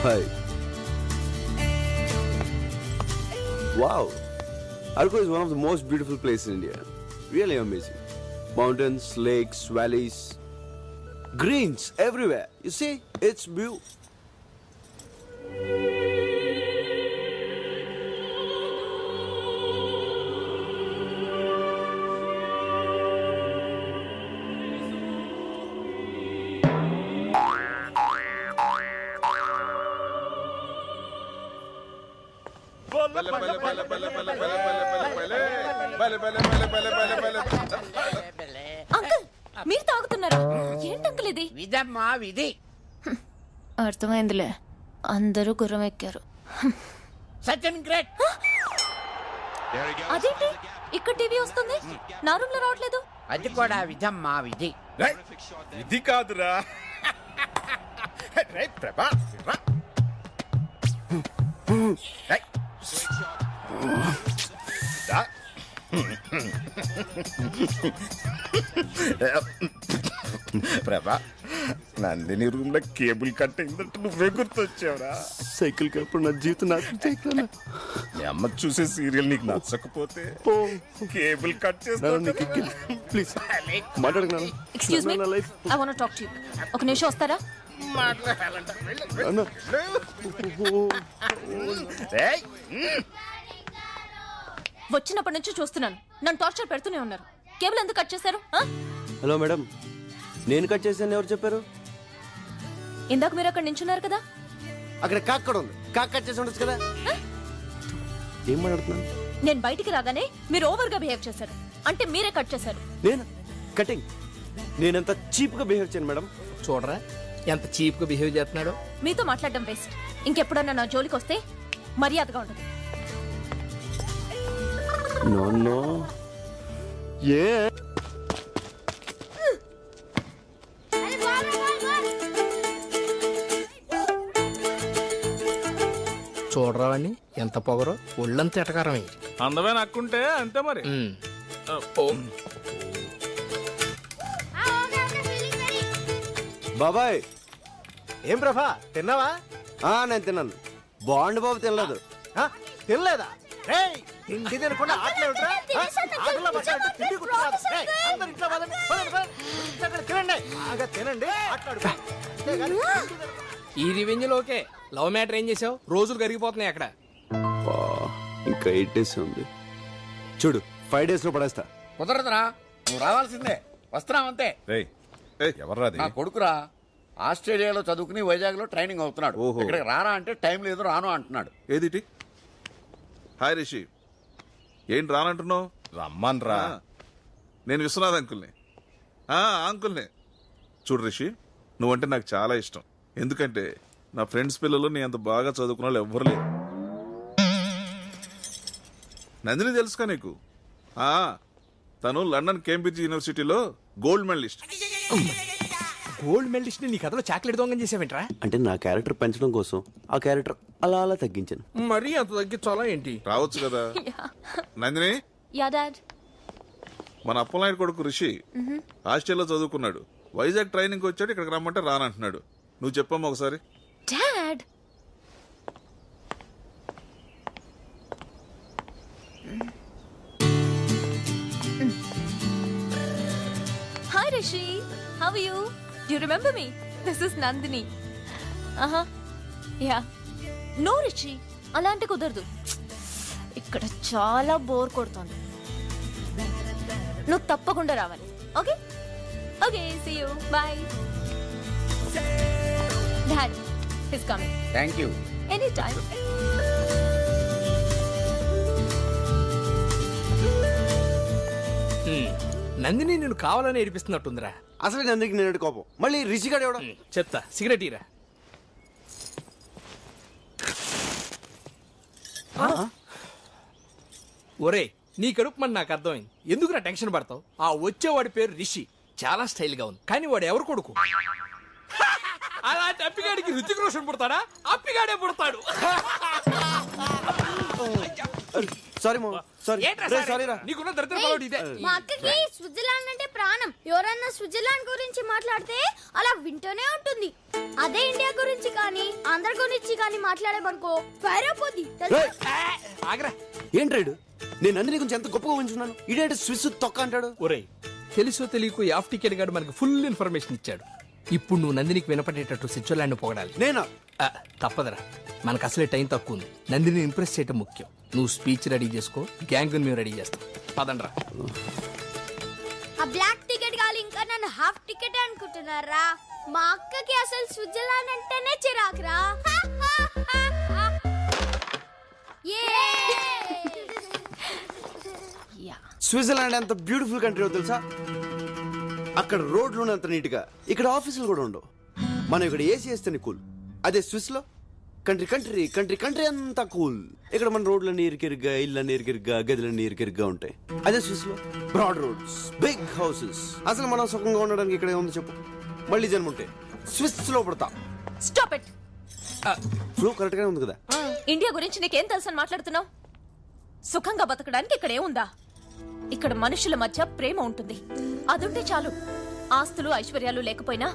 Hi. Wow. Arco is one of the most beautiful places in India. Really amazing. Mountains, lakes, valleys, greens everywhere. You see, it's beautiful. Uncle మీరు తాగుతున్నారా? ఏంటి uncle ఇది? విధమ్మా విధి. అర్థమైందిలే, అందరూ గుర్రం ఎక్కారు. Sachin great. అదేంటి ఇక్కడ టీవీ వస్తుంది, నా రూమ్ లో రావట్లేదు? అది కూడా విధమ్మా విధి. ఇది కాదురా. ప్రభా ప్రభా, నందిని రూమ్ లో కేబుల్ కట్ అయిందంటే నువ్వే గుర్తొచ్చావురా. సైకిల్ కప్పుడు నా జీవితం నాకు చేయగలనా? మీ అమ్మ చూసే సీరియల్ నీకు నచ్చకపోతే కేబుల్ కట్ చేస్తా. ప్లీజ్ మాట్లాడగలను. Excuse me, I want to talk to you. ఒక నిమిషం వస్తారా? వచ్చినప్పటి నుంచి చూస్తున్నాను, నన్ను టార్చర్ పెడుతూనే ఉన్నారు. కేబుల్ ఎందుకు కట్ చేశారు? హలో మేడం, నేను కట్ చేశాను ఎవరు చెప్పారు? ఇందాక మీరు అక్కడ నించున్నారు కదా. అక్కడ కాక్ కూడా ఉంది, కాక్ కట్ చేసి ఉండొచ్చు కదా. ఏం మాట్లాడుతున్నాను? నేను బయటికి రాగానే మీరు ఓవర్ గా బిహేవ్ చేశారు, అంటే మీరే కట్ చేశారు. నేను కటింగ్? నేనంత చీప్ గా బిహేవ్ చేయను మేడం. చూడరా ఎంత చీప్ గా బిహేవ్ చేస్తున్నాడు. మీతో మాట్లాడడం వేస్ట్. ఇంకెప్పుడన్నా నా జోలికి వస్తే మర్యాదగా ఉండదు. నో ఏ చూడరా వాడిని, ఎంత పొగరో, ఒళ్ళంత ఎటకారమే. అందమే నక్కుంటే అంతే మరి. బాబాయ్. ఏం ప్రభా, తిన్నావా? నేను తిన్నాను. బాండ్ బాబు తినలేదు. తినలేదా? తిండి తినకుండా ఆటలు ఏమిట్రా? ఆటల్లో పడ్డారంటే తిండి గుర్తురాదు. అందరూ ఇంట్లో పదండి, పదండి, పదండి. అక్కడ తినండి, బాగా తినండి, ఆటలాడుకో. అంతేగాని తిండి తినకుండా. ఈ రివెంజ్ లోకే లవ్ మ్యాటర్ ఏం చేసావు? రోజులు కరిగిపోతున్నాయి అక్కడ. ఇంకా 8 days ఉంది. చూడు, 5 days లో పడేస్తా. కుదరదురా, నువ్వు రావాల్సిందే. వస్తున్నావంతే. ఎవర్రాది? నా కొడుకురా, ఆస్ట్రేలియాలో చదువుకుని వైజాగ్ లో ట్రైనింగ్ అవుతున్నాడు. ఇక్కడికి రారా అంటే టైం లేదు, రాను అంటున్నాడు. ఏదిటి? హాయ్ రిషి, ఏంటి రానంటున్నావు? రమ్మన్ రా. నేను విశ్వనాథ్ అంకుల్ని. అంకుల్ని. చూడు రిషి, నువ్వంటే నాకు చాలా ఇష్టం. ఎందుకంటే నా ఫ్రెండ్స్ పిల్లలు నీ అంత బాగా చదువుకున్న వాళ్ళు ఎవ్వరు లేరు. నందిని తెలుసుకా నీకు? తను లండన్ కేంబ్రిడ్జ్ యూనివర్సిటీలో గోల్డ్ మెడలిస్ట్. గోల్డ్ మెడలిస్ట్ నీ కథలో చాక్లెట్ దొంగం చేసావేంట్రా? అంటే నా క్యారెక్టర్ పెంచడం కోసం ఆ క్యారెక్టర్ అలా అలా తగ్గించాను. మరీ అంత తగ్గించాలా ఏంటి? రావచ్చు కదా. Nandini, yeah dad. మన అప్పలనాయుడు కొడుకు రిషి ఆస్ట్రేలియాలో చదువుకున్నాడు. వైజాగ్ ట్రైనింగ్ వచ్చాడు, ఇక్కడికి రమ్మంటే రానంటున్నాడు. నువ్వు చెప్పమ్మా ఒకసారి. Dad, hi Rishi, how are you? Do you remember me? This is Nandini. Yeah. No Rishi, అలాంటి కుదరదు. ఇక్కడ చాలా బోర్ కొడుతోంది. నువ్వు తప్పకుండా రావాలి. Okay okay, see you, bye. Dad is coming. Thank you. Any time. Nandini నేను కావాలని ఏడిపిస్తున్నట్టుందిరా. అసలు నందికి నేను కోపం, మళ్ళీ రిషిగాడు ఎవడో. చెప్తా, సిగరెట్ ఇరా. ఒరే, నీ కడుపు మన నాకు అర్థమైంది. ఎందుకురా టెన్షన్ పడతావు? ఆ వచ్చేవాడి పేరు రిషి, చాలా స్టైల్ గా ఉంది. కానీ వాడు ఎవరు కొడుకు? అలాంటి అప్పిగాడికి రుచిక్ రోషన్ పుడతాడా? అప్పిగాడే పుడతాడు. సారీ మామ, సారీ ఏంట్రా రే sorry? సారీ రా నీకున్న దరిద్ర పడవడు ఇదే. మా అక్కకి స్విట్జర్లాండ్ అంటే ప్రాణం. ఎవరన్నా స్విట్జర్లాండ్ గురించి మాట్లాడితే అలా వింటూనే ఉంటుంది. అదే ఇండియా గురించి కానీ ఆంధ్ర గురించి కానీ మాట్లాడేమనుకో ఫైర్ అయిపోద్ది. రేయ్, ఆగరా. ఏంట్రాడు నేను నందిని గురించి ఎంత గొప్పగా ఉంచున్నాను ఇదేంటి స్విస్ తొక్క అంటాడు. ఒరేయ్ తెలుసో తెలియకు యాఫ్ టికెట్ గాడు మనకు ఫుల్ ఇన్ఫర్మేషన్ ఇచ్చాడు. ఇప్పుడు నువ్వు నందినికి వినపడేటట్టు స్విట్జర్లాండ్ పొగడాలి. నేనా ఆ, తప్పదురా, మనకు అసలే టైం తక్కువ ఉంది. నందిని ఇంప్రెస్ చేయటం ముఖ్యం. నువ్వు స్పీచ్ రెడీ చేసుకో, గ్యాంగ్ మేము రెడీ చేస్తాం. పదండ్రా. ఆ బ్లాక్ టికెట్ కాదు ఇంకా నన్ను హాఫ్ టికెట్ అనుకుంటున్నారా? మా అక్కకి అసలు స్విట్జర్లాండ్ అంటేనే చిరాకురా. స్విట్జర్లాండ్ ఎంత బ్యూటిఫుల్ కంట్రీ తెలుసా. అక్కడ రోడ్లు అంత నీట్ గా, ఇక్కడ ఆఫీసులు కూడా ఉండవు. మనం ఇక్కడ ఏసీ వేస్తేనే కూల్. అదే స్విస్ లో కంట్రీ కంట్రీ కంట్రీ కంట్రీ అంతా కూల్. ఇక్కడ మన రోడ్లన్నీ ఇరికిరిగ్గా, ఇళ్ళన్నీ ఇరికిరిగ్గా, గదులన్నీ ఇరికిరిగ్గా ఉంటాయి. అదే స్విస్ లో బ్రాడ్ రోడ్స్, బిగ్ హౌసెస్. అసలు మనం సుఖంగా ఉండడానికి ఇక్కడ ఏముంది చెప్పు. మళ్ళీ జన్మ ఉంటే స్విస్ లో పడతా. Stop it. ఫ్లో కరెక్ట్ గానే ఉంది కదా. ఇండియా గురించి నీకేం తెలుసని మాట్లాడుతున్నావు? సుఖంగా బతకడానికి ఇక్కడ ఏముందా? ఇక్కడ మనుషుల మధ్య ప్రేమ ఉంటుంది. అదుంటే చాలు. ఆస్తులు ఐశ్వర్యాలు లేకపోయినా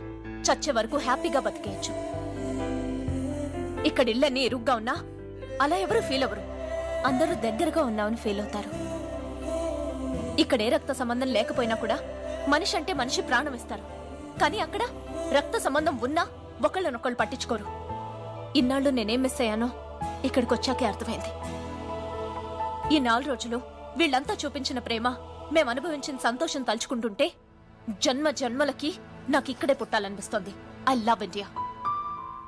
చచ్చే వరకు హ్యాపీగా బతికేయచ్చు. ఇక్కడ ఇళ్ళన్నీ ఇరుగ్గా ఉన్నా అలా ఎవరు ఫీల్ అవ్వరు. అందరూ దగ్గరగా ఉన్నామని ఫీల్ అవుతారు. ఇక్కడ ఏ రక్త సంబంధం లేకపోయినా కూడా మనిషి అంటే మనిషి ప్రాణం ఇస్తారు. కానీ అక్కడ రక్త సంబంధం ఉన్నా ఒకళ్ళనొకళ్ళు పట్టించుకోరు. ఇన్నాళ్ళు నేనేం మిస్ అయ్యానో ఇక్కడికి వచ్చాకే అర్థమైంది. ఈ 4 రోజులు వీళ్ళంతా చూపించిన ప్రేమ, మేం అనుభవించిన సంతోషం తలుచుకుంటుంటే జన్మ జన్మలకి నాకు ఇక్కడే పుట్టాలనిపిస్తోంది. I love India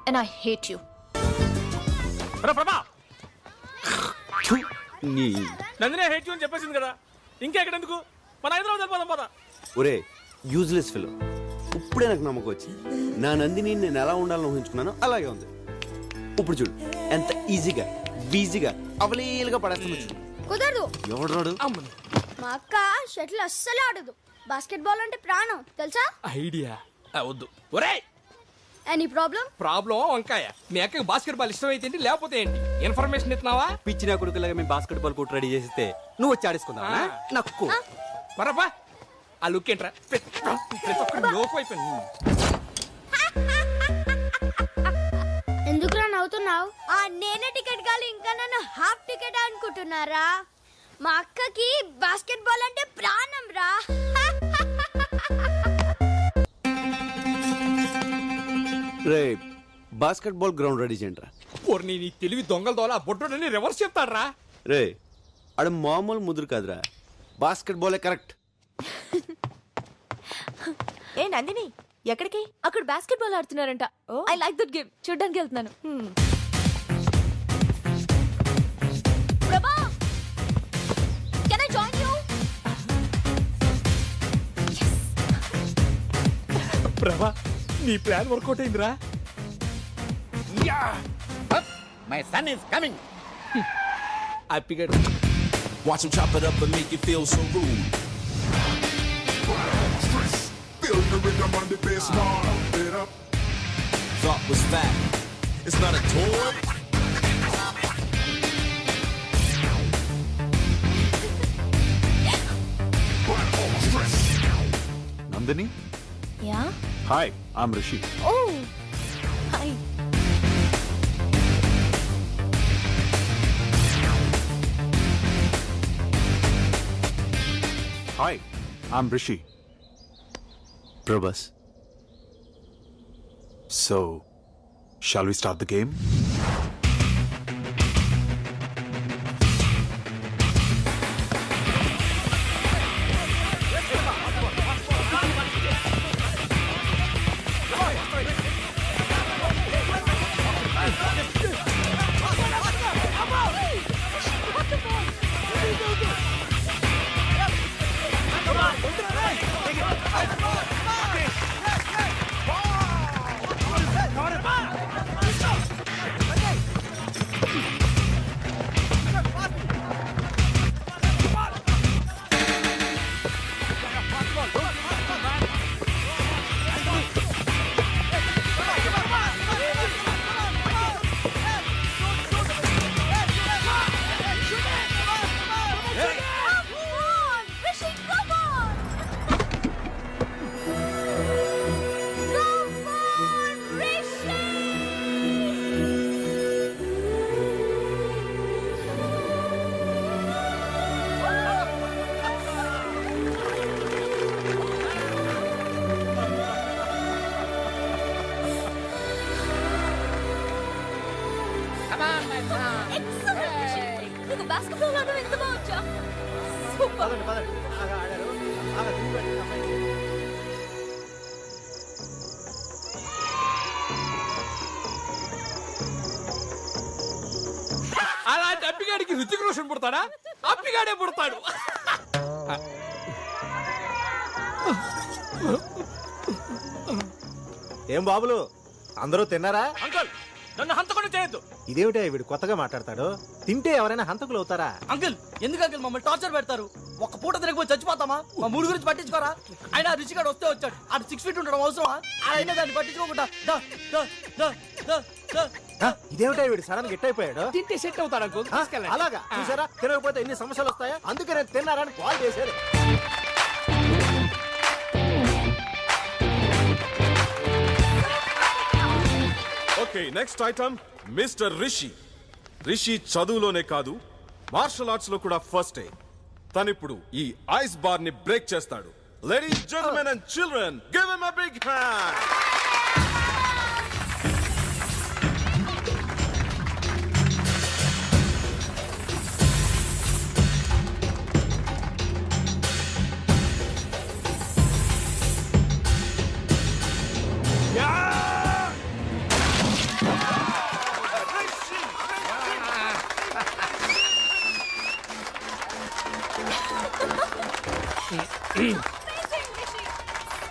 and I hate you. Nandini hate you అని చెప్పేసింది కదా, ఇంకా ఎక్కడెందుకు? మన హైదరాబాద్ వెళ్ళిపోదాం పద. ఒరే యూజ్లెస్ ఫెలో, ఇప్పుడే నాకు నమ్మకం వచ్చింది. నా నందిని నేను ఎలా ఉండాలని ఊహించుకున్నానో అలాగే ఉంది. ఇప్పుడు చూడు ఎంత ఈజీగా వీజీగా అవలీలుగా పడేస్తాను. కుదరదు. ఎవడు రాడు? మా అక్క షటిల్ అస్సలు ఆడదు. బాస్కెట్ బాల్ అంటే ప్రాణం తెలుసా? ఐడియా వద్దు. ఒరే ఎనీ ప్రాబ్లం? ప్రాబ్లం వంకాయ. మీ అక్కకి బాస్కెట్ బాల్ ఇష్టం అయితే లేకపోతే ఏంటి? ఇన్ఫర్మేషన్ ఇస్తున్నావా? పిచ్చిన కొడుకులాగా మేము బాస్కెట్ బాల్ కోర్టు రెడీ చేస్తే నువ్వు వచ్చి ఆడేసుకుందావా? నక్కు మరపా ఆ లుక్ ఏంట్రా? ప్రతి ఒక్కరు లోపు అయిపోయింది. ఎందుకురా నవ్వుతున్నావు? ఆ నేనే టికెట్ కాదు ఇంకా నన్ను హాఫ్ టికెట్ అనుకుంటున్నారా? మా అక్కకి బాస్కెట్ బాల్ అంటే ప్రాణం రా. రే బాస్కెట్ బాల్ గ్రౌండ్ రెడీ చేయండి రా. నీ తెలివి దొంగల దోల బొడ్డోడని రివర్స్ చెప్తాడ్రా. రే ఆడ మామూలు ముదురు కాదురా, బాస్కెట్ బాలే కరెక్ట్. ఏ నందిని ఎక్కడికి? అక్కడ బాస్కెట్ బాల్ ఆడుతున్నారంట. I like that game. చూడ్డానికి వెళ్తున్నాను. Prabha, can I join you? Prabha నీ ప్లాన్ వర్కౌట్ అయిందిరా. My son is coming. హ్యాపీగా Watch him chop it up and make you feel so rude. Feel the rhythm on the bass, pump it up. Thought was fat. It's not a toy. Nandini, yeah. Hi, I'm Rishi. Oh hi. Hi, I'm Rishi. Prabhas. So, shall we start the game? Basketball ఆడడం ఎంత బాగుంచా. Super. పదండి పదండి. బాగా ఆడారు. బాగా తిరిగి అమ్మాయి. అలాంటి అప్పిగాడికి రుచిక రోషన్ పుడతాడా? అప్పిగాడే పుడతాడు. ఏం బాబులు అందరూ తిన్నారా? అంకుల్ నన్ను హంతకుండా చేయొద్దు. ఇదేమిటా వీడు కొత్తగా మాట్లాడతాడు? తింటే ఎవరైనా హంతకులు అవుతారా? అంకుల్ ఎందుకు అంకుల్ మమ్మల్ని టార్చర్ పెడతారు? ఒక పూట తిరగపోయి చచ్చిపోతామా? మా మూడు గురించి పట్టించుకోరా? ఆయన రిచిగాడు వస్తే వచ్చాడు. ఆడు 6 feet ఉండడం అవసరమా? ఆయన దాన్ని పట్టించుకోకుండా ఇదేమిటా వీడు సడన్ గిట్ అయిపోయాడు? తింటే సెట్ అవుతాడు అంకుల్. అలాగా చూసారా? తినకపోతే ఎన్ని సమస్యలు వస్తాయా? అందుకే నేను తిన్నారని కాల్ చేశారు. Okay next item mister Rishi. Rishi చదువులోనే కాదు మార్షల్ ఆర్ట్స్ లో కూడా ఫస్ట్. తనిప్పుడు ఈ ఐస్ బార్ ని బ్రేక్ చేస్తాడు. Ladies gentlemen and children give him a big hand.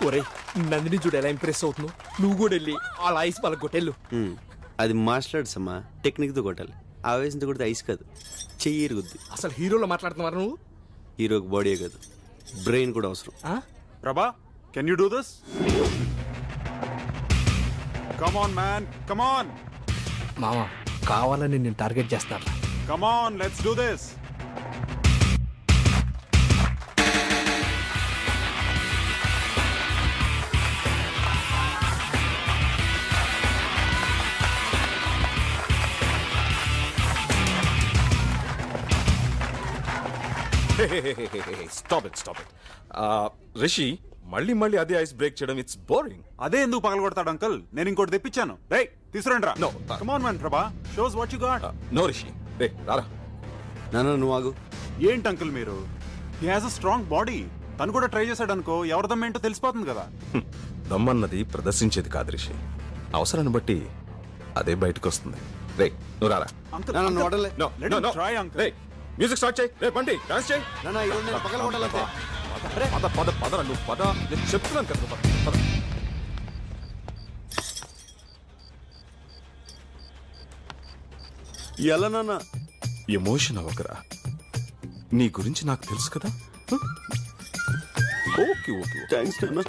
ఒరే నందిని చూడు ఎలా ఇంప్రెస్ అవుతున్నావు. నువ్వు కూడా వెళ్ళి అలా ఐస్ వాళ్ళకి కొట్టెళ్ళు. అది మార్షల్ ఆర్ట్స్ అమ్మా, టెక్నిక్తో కొట్టాలి. ఆవేశంతో కొడితే ఐస్ కాదు, చెయ్యి ఇరుగుద్ది. అసలు హీరోలో మాట్లాడుతున్నారు నువ్వు. హీరోకి బాడీ కాదు, బ్రెయిన్ కూడా అవసరం. ప్రభా can you do this? Come on man, come on. మామ కావాలని నేను టార్గెట్ చేస్తాను. Come on let's do this. Stop it. Rishi మళ్ళీ మళ్ళీ అదే ఐస్ బ్రేక్ చేయడం ఇట్స్ బోరింగ్. అదే ఎందుకు పగలగొడతాడు అంకుల్? నేను ఇంకోటి తెప్పించాను. రేయ్ తీసుకురండి రా. No. Come on man Prabha, shows what you got. No Rishi, రే రారా. నాన్న నువ్వు ఆగు. ఏంటి అంకుల్ మీరు? He has a strong body. తను కూడా ట్రై చేశాడు అనుకో, ఎవరి దమ్మేంటో తెలిసిపోతుంది కదా. దమ్మన్నది ప్రదర్శించేది కాదు రిషి, అవసరాన్ని బట్టి అదే బయటకు వస్తుంది. రే నువ్వు రారా. అంకుల్ నాన్న నువ్వు వడలే. No, Let no, him no. try, uncle. రే మ్యూజిక్ స్టార్ట్ చేయి. రే బండి డాన్స్ చేయి. నాన్న ఈరోజు నేను పగల కొట్టాలంతే. పద పద పదరా నువ్వు పద. నేను చెప్తున్నాను కదా పద పద. ఎలా నాన్న? ఎమోషన్ అవ్వకరా, నీ గురించి నాకు తెలుసు కదా. ఓకే ఓకే థ్యాంక్స్ నాన్న.